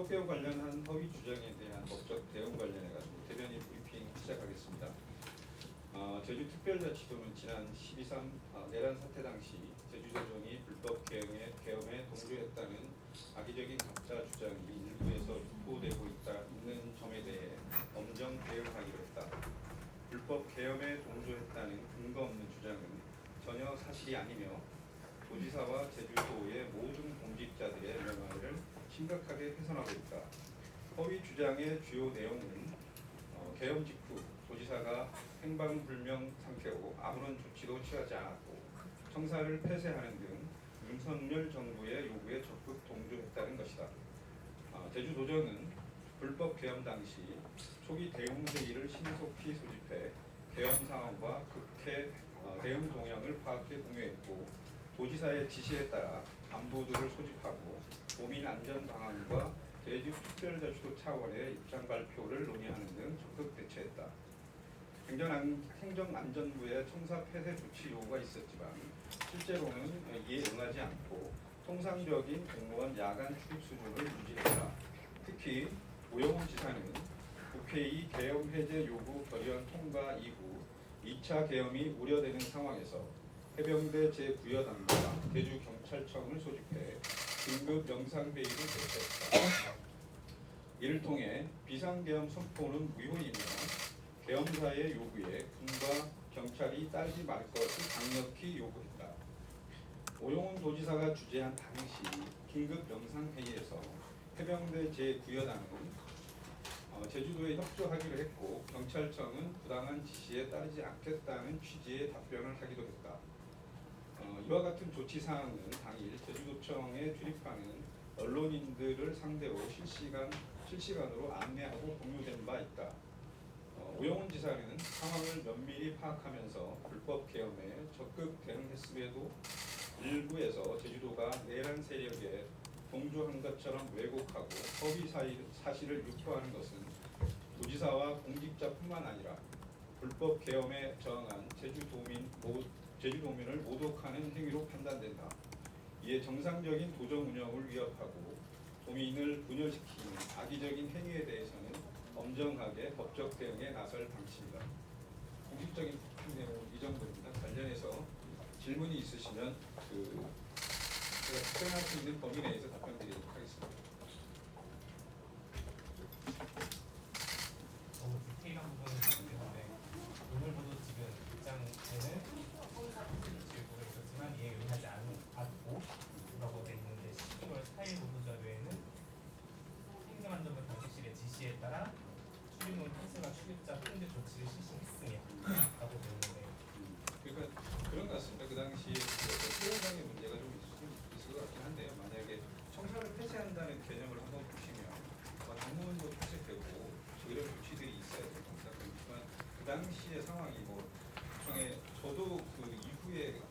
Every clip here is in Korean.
개혁 관련한 허위 주장에 대한 법적 대응 관련해 가지고 대변인 브리핑 시작하겠습니다. 제주특별자치도는 지난 12.3 내란 사태 당시 제주도정이 불법 계엄에 동조했다는 악의적인 가짜 주장이 일부에서 유포되고 있는 점에 대해 엄정 대응하기로 했다. 불법 계엄에 동조했다는 근거 없는 주장은 전혀 사실이 아니며 도지사와 제주도의 모든 공직자들의 명예를 심각하게 훼손하고 있다. 허위 주장의 주요 내용은 계엄 직후 도지사가 행방불명 상태로 아무런 조치도 취하지 않았고 청사를 폐쇄하는 등 윤석열 정부의 요구에 적극 동조했다는 것이다. 제주도정은 불법 계엄 당시 초기 대응 회의를 신속히 소집해 계엄 상황과 국회 대응 동향을 파악해 공유했고 도지사의 지시에 따라 안보들을 소집하고 도민 안전 방안과 제주특별자치도 차원의 입장 발표를 논의하는 등 적극 대처했다. 행정안전부의 청사 폐쇄 조치 요구가 있었지만 실제로는 이에 응하지 않고 통상적인 공무원 야간 출입 수준을 유지했다. 특히 오영훈 지사는 국회의 계엄 해제 요구 결의안 통과 이후 2차 계엄이 우려되는 상황에서 해병대 제9여단과 제주경찰청을 소집해 긴급 영상회의를 개최했다. 이를 통해 비상계엄 선포는 무효이며 계엄사의 요구에 군과 경찰이 따르지 말 것을 강력히 요구했다. 오영훈 도지사가 주재한 당시 긴급 영상회의에서 해병대 제9여단은 제주도에 협조하기로 했고 경찰청은 부당한 지시에 따르지 않겠다는 취지의 답변을 하기도 했다. 이와 같은 조치 사항은 당일 제주도청에 출입하는 언론인들을 상대로 실시간으로 안내하고 공유된 바 있다. 오영훈 지사는 상황을 면밀히 파악하면서 불법 계엄에 적극 대응했음에도 일부에서 제주도가 내란 세력에 동조한 것처럼 왜곡하고 허위 사실을 유포하는 것은 도지사와 공직자뿐만 아니라 불법 계엄에 저항한 제주도민을 모독하는 행위로 판단된다. 이에 정상적인 도정 운영을 위협하고 도민을 분열시키는 악의적인 행위에 대해서는 엄정하게 법적 대응에 나설 방침이다. 공식적인 내용은 이 정도입니다. 관련해서 질문이 있으시면 제가 답변할 수 있는 범위 내에서 답변드리도록 하겠습니다. 너무 디테일한 부분은 때문에 오늘부터 지금 입장에는 질문이 있었지만 이에 응하지 않고 라고 되어 있는데 12월 4일 보도 자료에는 행정안전부 당직실의 지시에 따라 출입문 폐쇄와 출입자 통제 조치를 실시했으며 라고 되어 있는데 그러니까 그런 것 같습니다. 그 당시 표현상의 문제가 좀 있을 것 같긴 한데요. 만약에 청사를 폐쇄한다는 개념을 한번 보시면 정문도 폐쇄되고 이런 조치들이 있어야 될 겁니다. 그렇지만 그 당시의 상황이 저도 그 이후에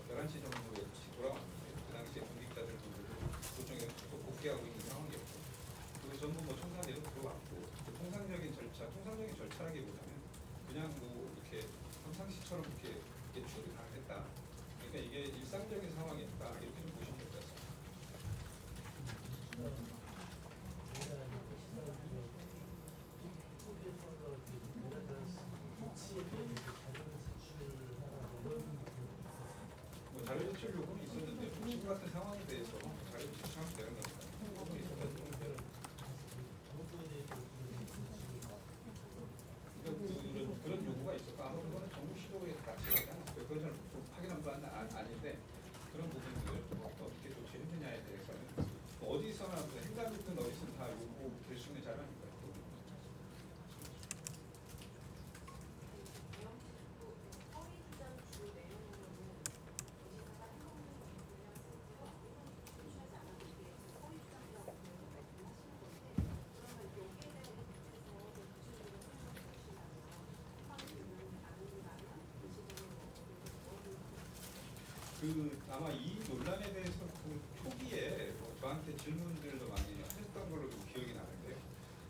11시 정도에 다시 돌아왔는데 그 당시에 공직자들 분들도 도청에 복귀하고 있는 상황이었고 그 전부 청사대로 들어왔고 통상적인 절차라기보다는 그냥 이렇게 평상시처럼 이렇게 대출을 가능했다. 그러니까 이게 일상적인 상황이었다. 이렇게 좀 보시면 될 것 같습니다. 자료 제출 요구는 있었는데 지금 같은 상황에 대해서 자료 제출하면 되는 겁니다. 그런 요구가 있었고 아마 그거는 정부 시도에 같이 그건 좀 확인한 바는 아닌데 그런 부분들을 어떻게 조치했느냐에 대해서는 어디서나 행정부든 어디서든 다 요구될 수 있는 자료입니다. 아마 이 논란에 대해서 초기에 저한테 질문들도 많이 했던 걸로 좀 기억이 나는데요.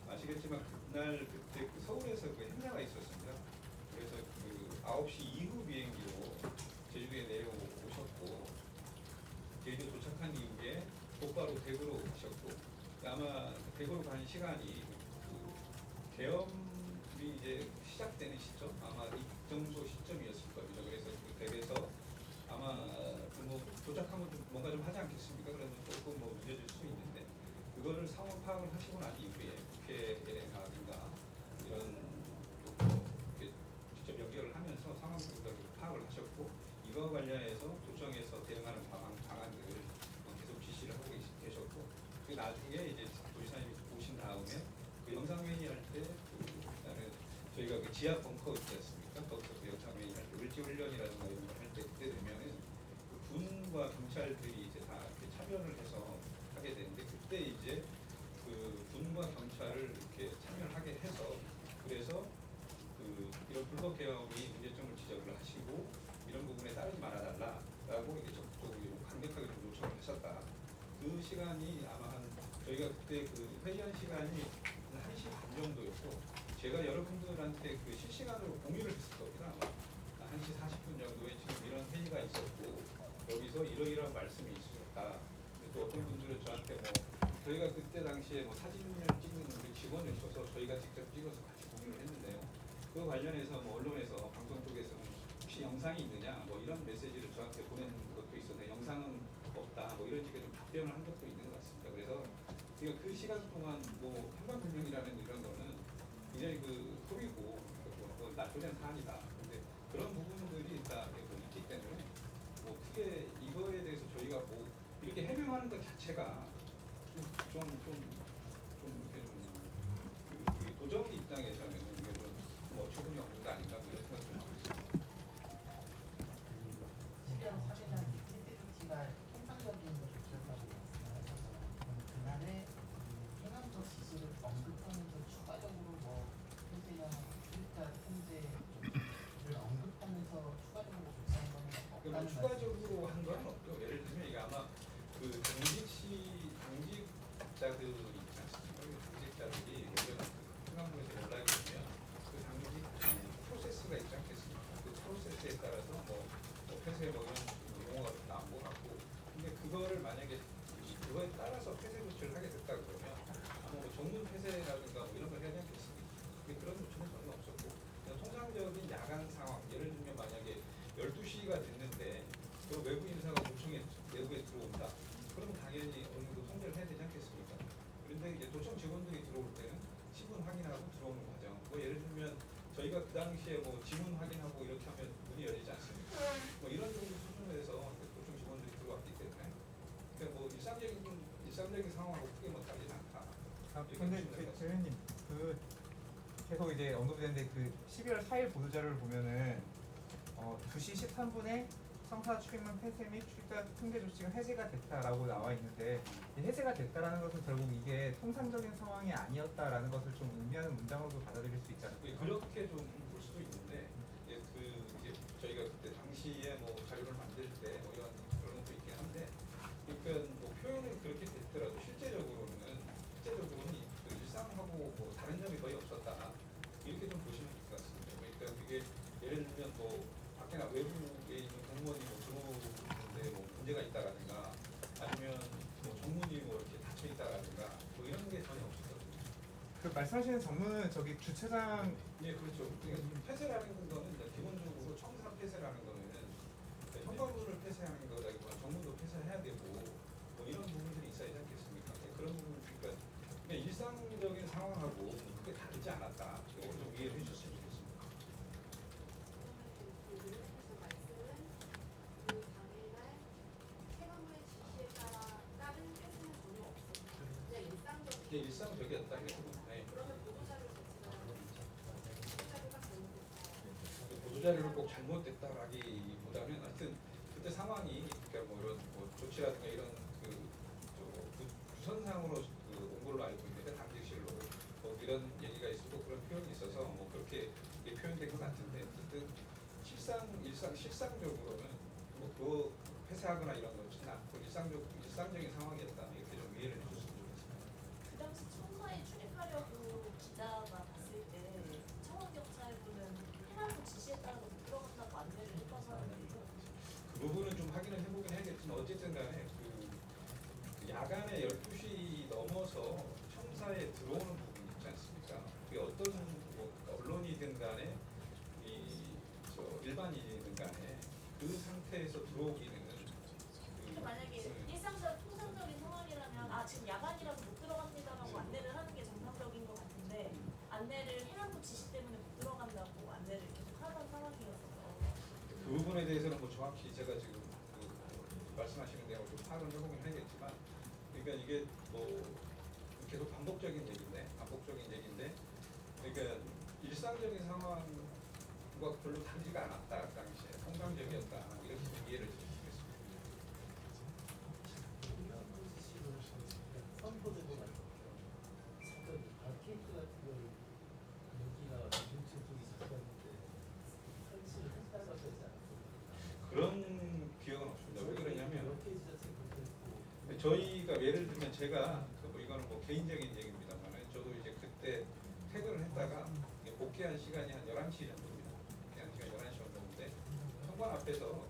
아시겠지만 그때 서울에서 행사가 있었습니다. 그래서 9시 이후 비행기로 제주도에 내려오셨고 제주도 도착한 이후에 곧바로 대구로 오셨고 아마 대구로 가는 시간이 그 계엄이 이제 시작되는 시점 아마 이 정도 시점이었을 겁니다. 그래서 그 댁에서 아마 그뭐 도착하면 좀 뭔가 좀 하지 않겠습니까? 그러면 조금 뭐 늦어질 수 있는데 그거를 상황 파악을 하시고 난 이후에 국회라든가 이런 뭐 이렇게 직접 연결을 하면서 상황 파악을 하셨고 이거 관련해서 도청에서 대응하는 방안들을 계속 지시를 하고 계셨고 그 나중에 이제 도지사님이 오신 다음에 그 영상회의 할때 그다음에 저희가 그 지하 벙커 있지 않습니까? 거기서 그 영상회의 할 때 을지훈련이라든가 이런 걸 할 때 그때 되면은 그 군과 경찰들이 이제 다 이렇게 참여를 해서 하게 되는데 그때 이제 그 군과 경찰을 이렇게 참여를 하게 해서 그래서 그 이런 불법 계엄이 문제점을 지적을 하시고 이런 부분에 따르지 말아달라라고 이렇게 적극적으로 강력하게 좀 요청을 하셨다. 그 시간이 아마 한 저희가 그때 그 회의한 시간이 한 1시 반 정도였고 제가 여러분들한테 그 실시간으로 공유를 했을 겁니다. 아마 1시 40분 정도에 지금 이런 회의가 있었고 여기서 이러이러한 말씀이 있으셨다. 또 어떤 분들은 저한테 뭐 저희가 그때 당시에 뭐 사진을 찍는 우리 직원을 줘서 저희가 직접 찍어서 같이 공유를 했는데요. 그 관련해서 뭐 언론에서 방송 쪽에서는 혹시 영상이 있느냐 뭐 이런 메시지를 저한테 보낸 것도 있었는데 영상은 없다 뭐 이런 식의 좀 답변을 한 것도 있는 것 같습니다. 그래서 그러니까 그 시간 동안 뭐 한반불명이라는 이런 거는 굉장히 그 소리고 그 나쁘지 사안이다. 근데 그런 부분들이 다 있기 때문에 뭐 크게 이거에 대해서 저희가 뭐 이렇게 해명하는 것 자체가 그 도정 입장에서는 이게 좀뭐 어처구니 없는 거 아닌가 뭐 이런 생각을 하고 있습니다. 시대한 사례나 해대조치가 통상적인 조치였다고 말씀하셔서 그날의 행안적 지시를 언급하면서 추가적으로 뭐 해대나 출입자 통제를 언급하면서 추가적으로 조치한 거는 없다는 추가적으로 한 건 없고 예를 들면 이게 아마 그 당직자들이 있지 않습니까? 당직자들이 예전에 그 행안부에서 연락이 오면 그 당직 프로세스가 있지 않겠습니까? 그 프로세스에 따라서 뭐 폐쇄 뭐 이런 용어가 좀 나온 것 같고 근데 그거를 만약에 그거에 따라서 폐쇄 조치를 하게 됐다 그러면 아마 뭐 정문 폐쇄라든가 뭐 이런 걸 해야 되지 않겠습니까? 근데 그런 조치는 전혀 없었고 그냥 통상적인 야간 상황 예를 들면 만약에 12시가 됐는데 그 외부 인사가 도청에 내부에 들어온다 그러면 당연히 어느 정도 통제를 해야 되지 않겠습니까? 그런데 이제 도청 직원들이 들어올 때는 신분 확인하고 들어오는 과정 뭐 예를 들면 저희가 그 당시에 뭐 지문 확인하고 이렇게 하면 문이 열리지 않습니까? 뭐 이런 정도 수준에서 도청 직원들이 들어왔기 때문에 그러니까 뭐 일상적인 상황하고 크게 뭐 다르지 않다. 근데 대표님 그 계속 이제 언급되는데 그 12월 4일 보도자료를 보면은 2시 13분에 성사 출입문 폐쇄 및 출입자 통제 조치가 해제가 됐다라고 나와 있는데 이 해제가 됐다라는 것은 결국 이게 통상적인 상황이 아니었다라는 것을 좀 의미하는 문장으로도 받아들일 수 있지 않을까요? 그렇게 좀 볼 수도 있는데 이제 저희가 그때 당시에 뭐 자료를 만들 때 뭐 이런 그런 것도 있긴 한데 그러니까 뭐 표현은 그렇게 됐더라도 실제적으로는 그 일상하고 뭐 다른 점이 거의 없었다 이렇게 좀 보시면 될 것 같습니다. 그러니까 그게 예를 들면 뭐 밖에나 외부에 있는 공무원이 뭐 들어오는데 뭐 문제가 있다라든가 아니면 뭐 정문이 뭐 이렇게 닫혀 있다라든가 뭐 이런 게 전혀 없었거든요. 그 말씀하시는 전문은 저기 주차장 예, 그렇죠. 그러니까 폐쇄라는 거는 이제 기본적으로 청사 폐쇄라는 거는 현관문을 폐쇄하는 거라기보다 정문도 폐쇄해야 되고 뭐 이런 부분들이 있어야지 않겠습니까? 그런 부분 그러니까 일상적인 상황하고 크게 다르지 않았다. 이걸 좀 이해해 주셨으면 좋겠습니다. 이게 일상적이었다. 네. 보도자료를 꼭 잘못됐다라기보다는 하여튼 그때 상황이 그러니까 뭐 이런 뭐 조치라든가 이런 부선상으로 온 걸로 알고 있는데 당직실로 뭐 이런 얘기가 있었고 그런 표현이 있어서 뭐 그렇게 이게 표현된 것 같은데 어쨌든 실상적으로는 뭐 그 폐쇄하거나 이런 것은 않고 일상적인 상황이었다 이렇게 좀 이해를 해줬으면 좋겠습니다. 그 당시 청사에 출입하려고 기자가 봤을 때 청와경찰부는 해라고 지시에 따라서 못 들어간다고 안내를 했다고 하는데요. 그 부분은 좀 확인을 해보긴 해야겠지만 어쨌든 간에 그 야간에 12시 넘어서 청사 청사에 들어오는 부분 있지 않습니까? 그게 어떤 뭐 언론이든 간에 일반인이든 간에 그 상태에서 들어오기는 만약에 통상적인 상황이라면 지금 야간이라서 못 들어갑니다라고 안내를 하는 게 정상적인 것 같은데 안내를 해남부 지시 때문에 못 들어간다고 안내를 계속 하는 상황이었어서 그 부분에 대해서는 뭐 정확히 제가 지금 말씀하시는 내용을 좀 파악을 해보긴 해야겠지만, 그러니까 이게 뭐 계속 반복적인 얘기인데, 그러니까 일상적인 상황과 별로 다르지가 않았다. 그 당시에 통상적이었다. 이렇게 좀 이해를 드리겠습니다. 선포되고 나서 사전 케이크 같은 걸 여기가 중체 쪽이 잡혔는데 설치를 했다고 하지 않았습니까? 그런 기억은 없습니다. 왜 그러냐면 여러 케이스 자체가 그렇게 했고 저희가 예를 들면 제가 이거는 뭐 개인적인 얘기입니다만, 저도 이제 그때 퇴근을 했다가 복귀한 시간이 한 11시 정도입니다. 복귀한 시간 11시 정도인데 현관 앞에서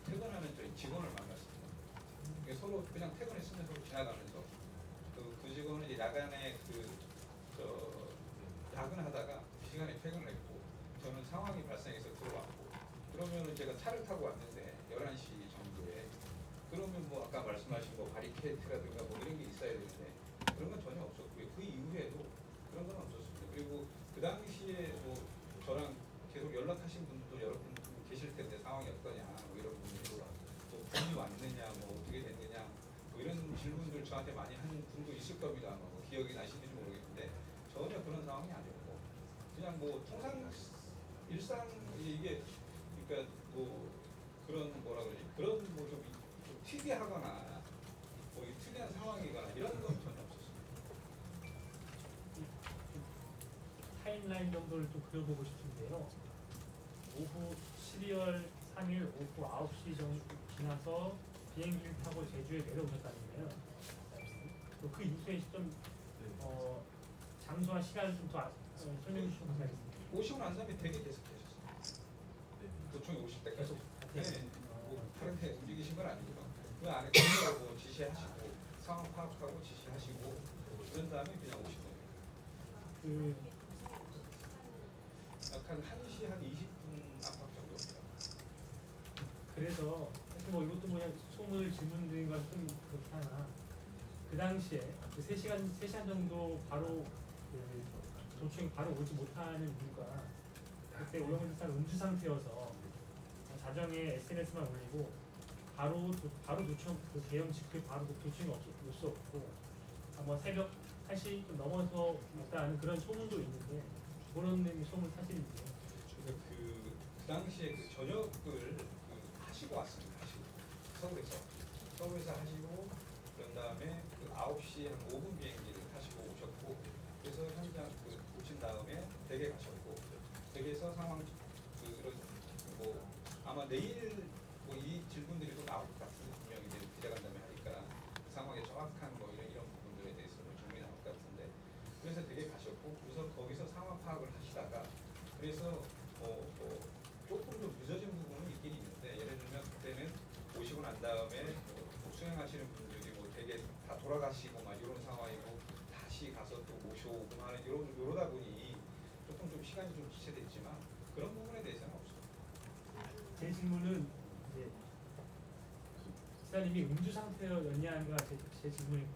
퇴근하는 저희 직원을 만났습니다. 서로 그냥 퇴근했으면 서로 지나가면서 그 직원은 이제 야간에 야근하다가 그 시간에 퇴근을 했고, 저는 상황이 발생해서 들어왔고, 그러면 제가 차를 타고 왔는데 11시 정도에, 그러면 뭐 아까 말씀하신 뭐 바리케이트라든가 뭐 이런 게 있어야 되는데 그런 건 전혀 없었고요. 그 이후에도 그런 건 없었습니다. 그리고 그 당시에 뭐 저랑 계속 연락하신 분들도 여러분 계실 텐데 상황이 어떠냐, 뭐 이런 분들도 또 분이 왔느냐, 뭐 어떻게 됐느냐, 뭐 이런 질문들 저한테 많이 하는 분도 있을 겁니다. 아마 뭐 기억이 나시는지 모르겠는데 전혀 그런 상황이 아니었고, 그냥 뭐 통상 일상 이게 그러니까 뭐 그런 뭐라 그러지, 그런 뭐 좀 특이하거나 뭐 특이한 상황이거나 이런 건 전혀 없었습니다. 타임라인 정도를 좀 그려보고 싶은데요. 오후 12월 3일 오후 9시 정도 지나서 비행기를 타고 제주에 내려오셨다는데요. 그 이후에 좀 장소와 시간을 좀 더 설명해 주시면 감사하겠습니다. 오시고 난 다음에 되게 계속 계셨어요. 도청에 오실 때까지. 계속 네. 뭐 다른데 움직이신 건 아니고요. 그 안에 그대로 지시하시고 상황 파악하고 지시하시고 그런 다음에 그냥 오신 거예요. 그 약간 1시 한 20분 안팎 정도입니다. 그래서 사실 뭐 이것도 그냥 소문을 질문 드린 건 좀 그렇긴 하나, 그 당시에 그 3시간 정도 바로 그 도청이 바로 오지 못하는 이유가 그때 오영훈 지사가 음주 상태여서 자정에 SNS만 올리고 바로 도청 그 개영 직후에 바로 도청이 올 수 없고 아마 새벽 1시 좀 넘어서 왔다는 그런 소문도 있는데 그런 소문 사실인지. 그래서 그 당시에 그 저녁을 하시고 왔습니다. 서울에서 하시고 그런 다음에 그 9시 한 5분 비행기를 타시고 오셨고, 그래서 현장 오신 다음에 댁에 가셨고, 댁에서 상황 뭐 아마 내일 뭐 이 질문들이 또 나올 것 같은데, 분명히 이제 기자간담회 하니까 그 상황의 정확한 뭐 이런 부분들에 대해서 정리 나올 것 같은데, 그래서 댁에 가셨고, 그래서 거기서 상황 파악을 하시다가 그래서 조금 좀 늦어진 부분은 있긴 있는데, 예를 들면 그때는 오시고 난 다음에 뭐 수행하시는 분들이 뭐 되게 다 돌아가시고 막 이런 상황이고 다시 가서 또 모셔오고 하는 이러다 보니 조금 좀 시간이 좀 지체됐지만 그런 부분에 대해서는 없어요. 제 질문은 이제 기사님이 음주 상태였냐가 제 질문이.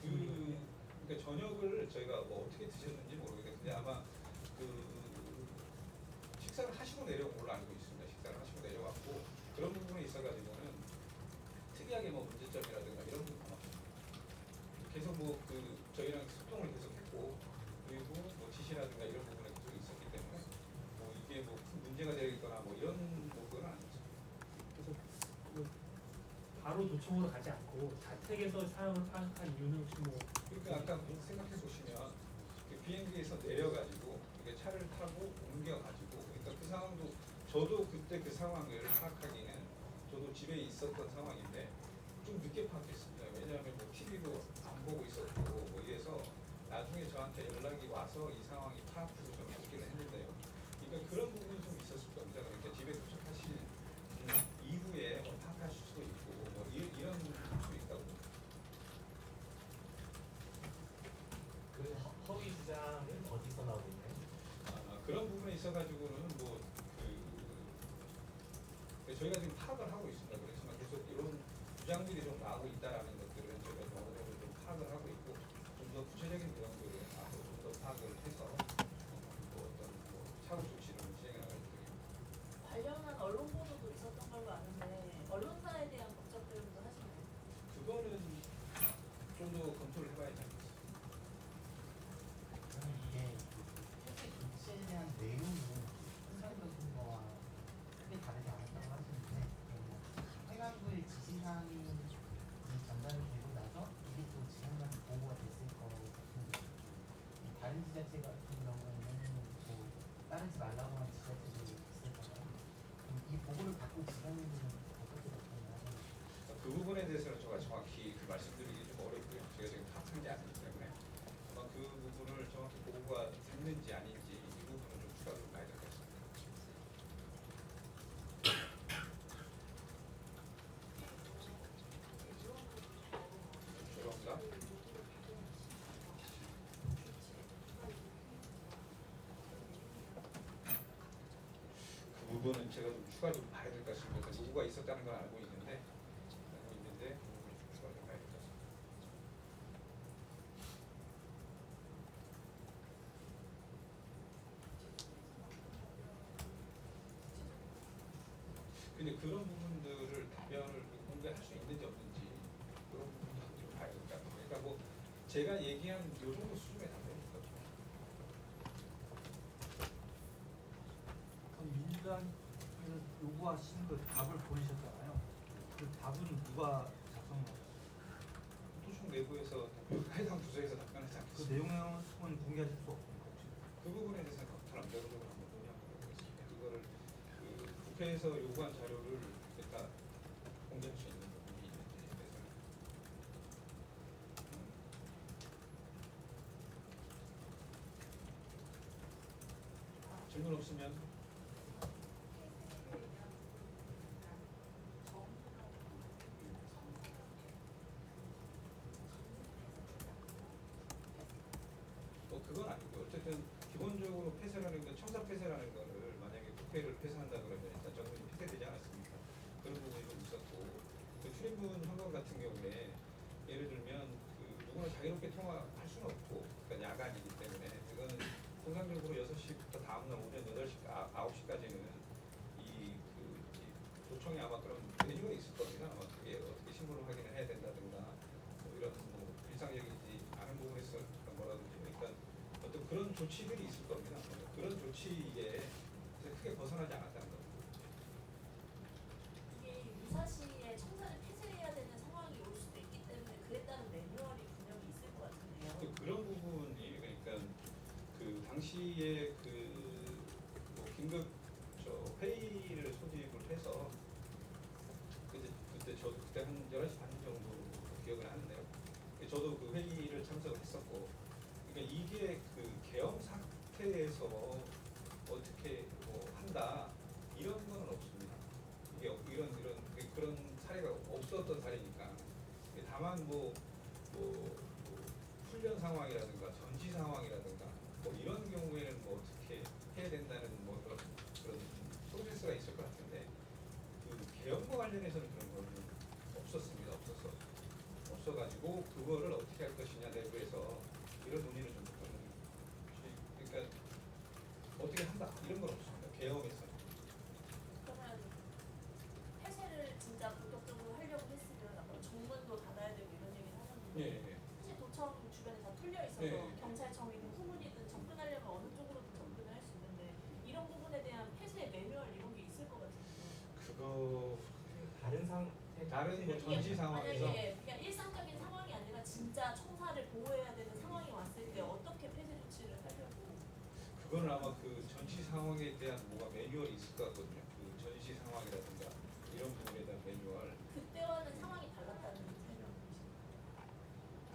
그러니까 저녁을 저희가 뭐 어떻게 드셨는지 모르겠는데 아마 그 식사를 하시고 내려온 걸로 알고 있습니다. 식사를 하시고 내려왔고, 그런 부분에 있어가지고는 특이하게 뭐 문제점이라든가 이런 부분은 없습니다. 계속 뭐 저희랑 소통을 계속했고, 그리고 뭐 지시라든가 이런 부분에 계속 있었기 때문에 뭐 이게 뭐 큰 문제가 되거나 뭐 이런 부분은 아니었습니다. 그래서 뭐 바로 도청으로 가지 않고 자택에서 상황을 파악한 이유는 혹시 뭐. 그러니까 아까 생각해 보시면 그 비행기에서 내려가지고 이게 차를 타고 옮겨가지고, 그러니까 그 상황도 저도 그때 그 상황을 파악하기는 저도 집에 있었던 상황인데 좀 늦게 파악했습니다. 왜냐하면 뭐 TV도 안 보고 있었고 뭐 이래서 나중에 저한테 연락이 와서 이 상황이 파악해서 좀 듣기는 했는데요. 그러니까 그런 부분이 좀 있었을 겁니다. 그러니까 집에 도착하신 이후에 뭐 파악하실 수도 있고 뭐 이런 수 있다고 봅니다. 그런 부분에 있어가지고는 저희가 지금 파악을 하고 있습니다. 그렇지만 계속 이런 주장들이 좀 나오고 있다라는 것들은 저희가 좀 어느 정도 좀 파악을 하고 있고 좀 더 구체적인 내용들을 앞으로 좀 더 파악을 해서 차후 조치를 시행할 예정입니다. 관련한 언론 보도도 있었던 걸로 아는데 언론사에 대한 법적 대응도 하시나요? 그거는 좀 더 검토를 해봐야지 않겠습니까? 저는 이게 폐쇄 조치에 대한 내용은 통상적인 거와 크게 다르지 않았다고 하시는데 행안부의 지시사항이 전달이 되고 나서 이게 또 지상까지 보고가 됐을 거 같은데 다른 지자체 같은 경우에는 뭐 따르지 말라고 하는 지자체들이 있을 거잖아요. 그럼 이 보고를 받고 지자체들은 어떻게 답변을 하시나요? 그 부분에 대해서는 제가 정확히 말씀드리기 좀 어렵고요. 제가 지금 파악한 게 아니기 때문에 아마 그 부분을 정확히 보고가 됐는지 아닌지 이 부분은 좀 추가로 봐야 될 것 같습니다. 죄송합니다. 그 부분은 제가 좀 추가 좀 봐야 될 것 같습니다. 누구가 있었다는 건 알고 있는데 추가 좀 봐야 될 것 같습니다. 근데 그런 부분들을 답변을 공개할 수 있는지 없는지 그런 부분도 좀 봐야 될 것 같아요. 그러니까 뭐 제가 얘기한 요 정도 수준의 답변인 거죠. 그럼 민주당에서 요구하신 그 답을 보내셨잖아요. 그 답은 누가 작성한 거예요? 도청 내부에서 해당 부서에서 답변하지 그 않겠습니다. 내용은 공개하실 수 없습니까 혹시? 그 부분에 대해서는 남자적으로 한번 논의하도록 하겠습니다. 그거를 국회에서 요구한 자료를 일단 공개할 수 있는 부분이 있는지에 대해서는 질문 없으면 그건 아니고 어쨌든 기본적으로 폐쇄라는 건 청사 폐쇄라는 거를 만약에 국회를 폐쇄한다 그러면 일단 정권이 폐쇄되지 않았습니까? 그런 부분이 좀 있었고 그 출입문 현관 같은 경우에 예를 들면 누구나 자유롭게 통화할 수는 없고 그러니까 야간이기 때문에 그거는 통상적으로 6시부터 다음날 오전 8시, 9시까지는 이 도청에 아마 그런 메뉴가 있을 겁니다. 아마 그게 어떻게 신분을 확인을 해야 된다든가 뭐 이런 일상적이지 않은 부분에서 뭐라든지 그러니까 어떤 그런 조치들이 있을 겁니다. 그런 조치에 크게 벗어나지 않았다는 겁니다. 이게 유사시에 청사를 폐쇄해야 되는 상황이 올 수도 있기 때문에 그에 따른 매뉴얼이 분명히 있을 것 같은데요. 그런 부분이 그러니까 그 당시에 뭐 긴급 회의를 소집을 해서 그때 저도 그때 한 11시 반 정도 기억을 하는데요. 저도 그 회의를 참석을 했었고 그러니까 이게 그 계엄 사태에서 어떻게 뭐 한다 이런 건 없습니다. 이게 그런 사례가 없었던 사례니까 다만 뭐 훈련 상황이라든가 전시 상황이라든가 뭐 이런 경우에는 뭐 어떻게 해야 된다는 뭐 그런 프로세스가 있을 것 같은데 그 계엄과 관련해서는 그런 건 없었습니다. 없어가지고 그거를 어떻게 할 것이냐 내부에서 이런 논의를 좀 그러니까 어떻게 한다 이런 건 없습니다. 계엄에서. 그러면 폐쇄를 진짜 본격적으로 하려고 했으면 아까 정문도 닫아야 되고 이런 얘기를 하셨는데 예. 사실 도청 주변에 다 뚫려 있어서 네. 경찰청이든 후문이든 접근하려면 어느 쪽으로든 접근을 할 수 있는데 이런 부분에 대한 폐쇄 매뉴얼 이런 게 있을 것 같은데 그거 다른 뭐 전시 상황에서 만약에 그냥 일상적인 상황이 아니라 진짜 청사를 보호해야 되는 상황이 왔을 때 어떻게 폐쇄 조치를 하려고 그거는 아마 그 전시 상황에 대한 뭐가 매뉴얼이 있을 것 같거든요. 그 전시 상황이라든가 이런 부분에 대한 매뉴얼. 그때와는 상황이 달랐다는 설명이십니다.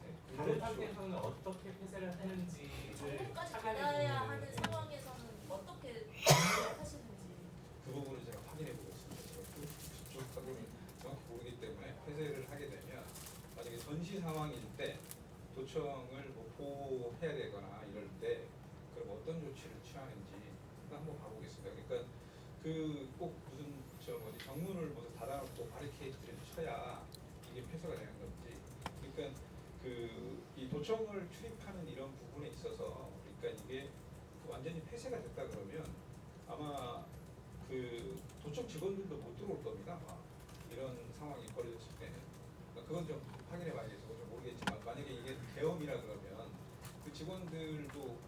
네, 다른 그거 상태에서는 어떻게 폐쇄를 하는지를 정문까지 차가리 닫아야 부분을 하는 상황에서는 어떻게 하시는지 그 부분을 제가 확인해 보겠습니다. 그쪽하고는 정확히 모르기 때문에 폐쇄를 하게 되면 만약에 전시 상황일 때 도청을 뭐 보호해야 되거나 이럴 때 그럼 어떤 조치를 취하는지 그 꼭 무슨 저 뭐지 정문을 모두 닫아놓고 바리케이트를 쳐야 이게 폐쇄가 되는 건지. 그러니까 그 이 도청을 출입하는 이런 부분에 있어서 그러니까 이게 완전히 폐쇄가 됐다 그러면 아마 그 도청 직원들도 못 들어올 겁니다. 아마 이런 상황이 벌어졌을 때는. 그러니까 그건 좀 확인해 봐야겠어. 좀 모르겠지만 만약에 이게 계엄이라 그러면 그 직원들도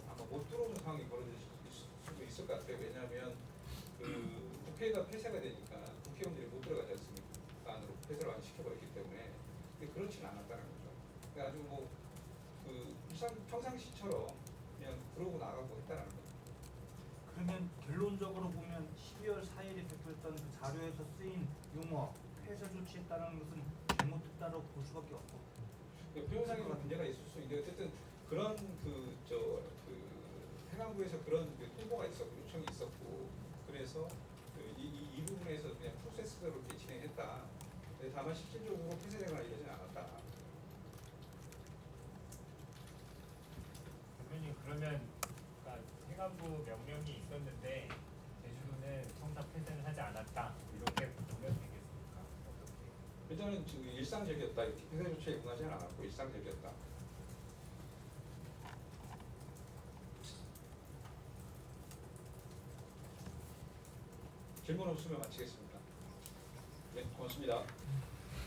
아마 못 들어오는 상황이 벌어질 수도 있을 것 같아요. 왜냐하면 그 국회가 폐쇄가 되니까 국회의원들이 못 들어가지 않습니까? 그 안으로 폐쇄를 안 시켜버렸기 때문에. 근데 그렇지는 않았다는 거죠. 그러니까 아주 뭐그 평상시처럼 그냥 그러고 나가고 했다는 거죠. 그러면 결론적으로 보면 12월 4일에 발표했던 그 자료에서 쓰인 용어 폐쇄 조치했다는 것은 잘못했다고 볼 수밖에 없고. 표현상에서 문제가 있을 수 있는데 어쨌든 그런 행안부에서 그런 그 통보가 있었고 요청이 있었고 그래서 이 부분에서 그냥 프로세스대로 이렇게 진행했다. 근데 다만 실질적으로 폐쇄되거나 이러진 않았다. 대표님 그러면 그러니까 행안부 명령이 있었는데 제주도는 청사 폐쇄는 하지 않았다 이렇게 보면 되겠습니까? 어떻게? 일단은 지금 일상적이었다. 이렇게 폐쇄 조치에 응하지는 않았고 일상적이었다. 질문 없으면 마치겠습니다. 네, 고맙습니다.